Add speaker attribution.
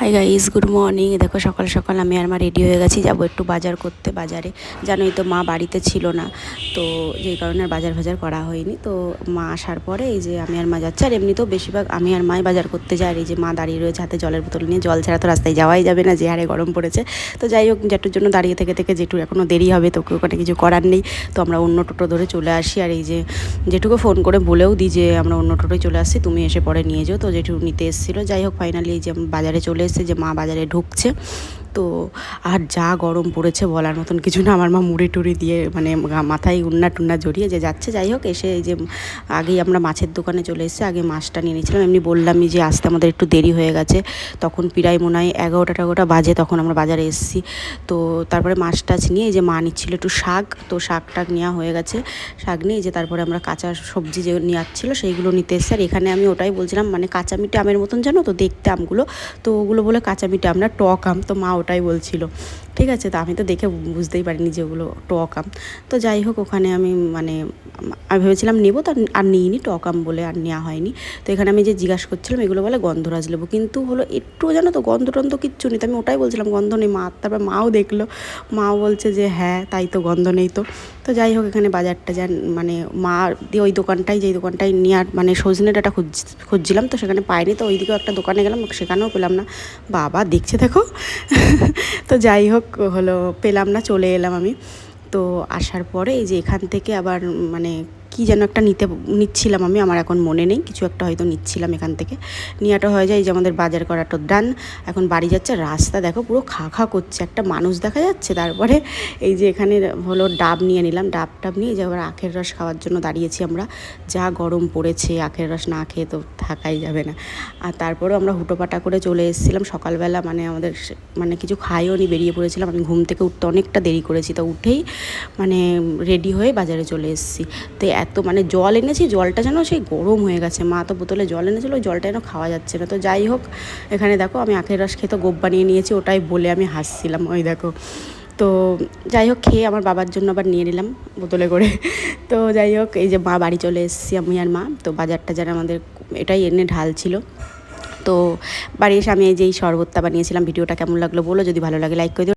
Speaker 1: Hi guys, good morning. দেখো সকাল সকাল আমি আর মা রেডি হয়ে গেছি, যাবো একটু বাজার করতে বাজারে। জানোই তো মা বাড়িতে ছিল না, তো যেই কারণে আর বাজার করা হয়নি। তো মা আসার পরে এই যে আমি আর মা যাচ্ছি, আর এমনিতেও বেশিরভাগ আমি আর মাই বাজার করতে যাই। আর এই যে মা দাঁড়িয়ে রয়েছে হাতে জলের বোতল নিয়ে, জল ছাড়া তো রাস্তায় যাওয়াই যাবে না, যে হারে গরম পড়েছে। তো যাই হোক, জেঠুর জন্য দাঁড়িয়ে থেকে থেকে জেঠুর এখনও দেরি হবে, তোকে ওখানে কিছু করার নেই। তো আমরা অন্য টোটো ধরে চলে আসি। আর এই যে জেঠুকে ফোন করে বলেও দিই যে আমরা অন্য টোটোয় চলে আসছি, তুমি এসে পরে নিয়ে যাও। তো জেঠু নিতে এসেছিলো। যাই হোক, ফাইনালি এই যে বাজারে চলে এসেছে, যে মা বাজারে ঢুকছে। তো আর যা গরম পড়েছে বলার মতন কিছু না। আমার মা মুড়ি টুড়ি দিয়ে মানে মাথায় উন্না টুন্না জড়িয়ে যে যাচ্ছে। যাই হোক, এসে এই যে আগেই আমরা মাছের দোকানে চলে এসেছি, আগে মাছটা নিয়ে নিয়েছিলাম। এমনি বললামই যে আসতে আমাদের একটু দেরি হয়ে গেছে, তখন প্রায় মনে হয় 11টা বাজে তখন আমরা বাজারে এসেছি। তো তারপরে মাছ টাছ নিয়ে এই যে মা নিচ্ছিল একটু শাক, তো শাক টাক নেওয়া হয়ে গেছে। শাক নিয়ে যে তারপরে আমরা কাঁচা সবজি যে নেওয়ার ছিল সেইগুলো নিতে এসেছি। আর এখানে আমি ওটাই বলছিলাম, মানে কাঁচা মিঠে আমের মতন জানো তো দেখতে আমগুলো, তো ওগুলো বলে কাঁচা মিঠে আম না, টক আম। তো মা ওটাই বলছিল। ঠিক আছে, তো আমি তো দেখে বুঝতেই পারিনি যে ওগুলো টক আম। তো যাই হোক, ওখানে আমি মানে আমি ভেবেছিলাম নেবো, তো আর নিইনি, টক আম বলে আর নেওয়া হয়নি। তো এখানে আমি যে জিজ্ঞাসা করছিলাম, এগুলো বলে গন্ধরাজ লেবু, কিন্তু হলো একটু জানো তো গন্ধ টন্ধ কিচ্ছু নেই। তো আমি ওটাই বলছিলাম গন্ধ নেই। তারপর মাও দেখলো, মাও বলছে যে হ্যাঁ তাই তো, গন্ধ নেই তো। তো যাই হোক, এখানে বাজারটা যান মানে মা দিয়ে ওই দোকানটায়, যেই দোকানটায় নেওয়ার মানে সজনে ডাঁটা খুঁজছিলাম, তো সেখানে পাইনি। তো ওইদিকেও একটা দোকানে গেলাম, সেখানেও পেলাম না। বাবা দেখছে দেখো। তো যাই হোক, হলো পেলাম না, চলে এলাম আমি। তো আসার পরে এই যে এখান থেকে আবার মানে কী যেন একটা নিচ্ছিলাম আমি, আমার এখন মনে নেই, কিছু একটা হয়তো নিচ্ছিলাম এখান থেকে। নেওয়াটা হয়ে যায়, এই যে আমাদের বাজার করাটা ডান। এখন বাড়ি যাচ্ছে, রাস্তা দেখো পুরো খা খা করছে, একটা মানুষ দেখা যাচ্ছে। তারপরে এই যে এখানে হলো ডাব নিয়ে নিলাম, ডাব নিয়ে যে আবার আখের রস খাওয়ার জন্য দাঁড়িয়েছি আমরা। যা গরম পড়েছে, আখের রস না খেয়ে তো থাকাই যাবে না। আর তারপরেও আমরা হুটোপাটা করে চলে এসেছিলাম সকালবেলা, মানে আমাদের মানে কিছু খাইও নি, বেরিয়ে পড়েছিলাম। আমি ঘুম থেকে উঠতে অনেকটা দেরি করেছি, তো উঠেই মানে রেডি হয়ে বাজারে চলে এসেছি। তো এত মানে জল এনেছি, জলটা যেন সেই গরম হয়ে গেছে। মা তো বোতলে জল এনেছিলো, ওই জলটা যেন খাওয়া যাচ্ছে না। তো যাই হোক, এখানে দেখো আমি আখের রস খেতে গোপ বানিয়ে নিয়েছি, ওটাই বলে আমি হাসছিলাম, ওই দেখো। তো যাই হোক, খেয়ে আমার বাবার জন্য আবার নিয়ে নিলাম বোতলে করে। তো যাই হোক, এই যে মা বাড়ি চলে এসেছি আমি আর মা। তো বাজারটা যারা আমাদের এটাই এনে ঢাল ছিল। তো বাড়ি এসে আমি এই যে এই শরবতটা বানিয়েছিলাম। ভিডিওটা কেমন লাগলো বলো, যদি ভালো লাগে লাইক করে দিও।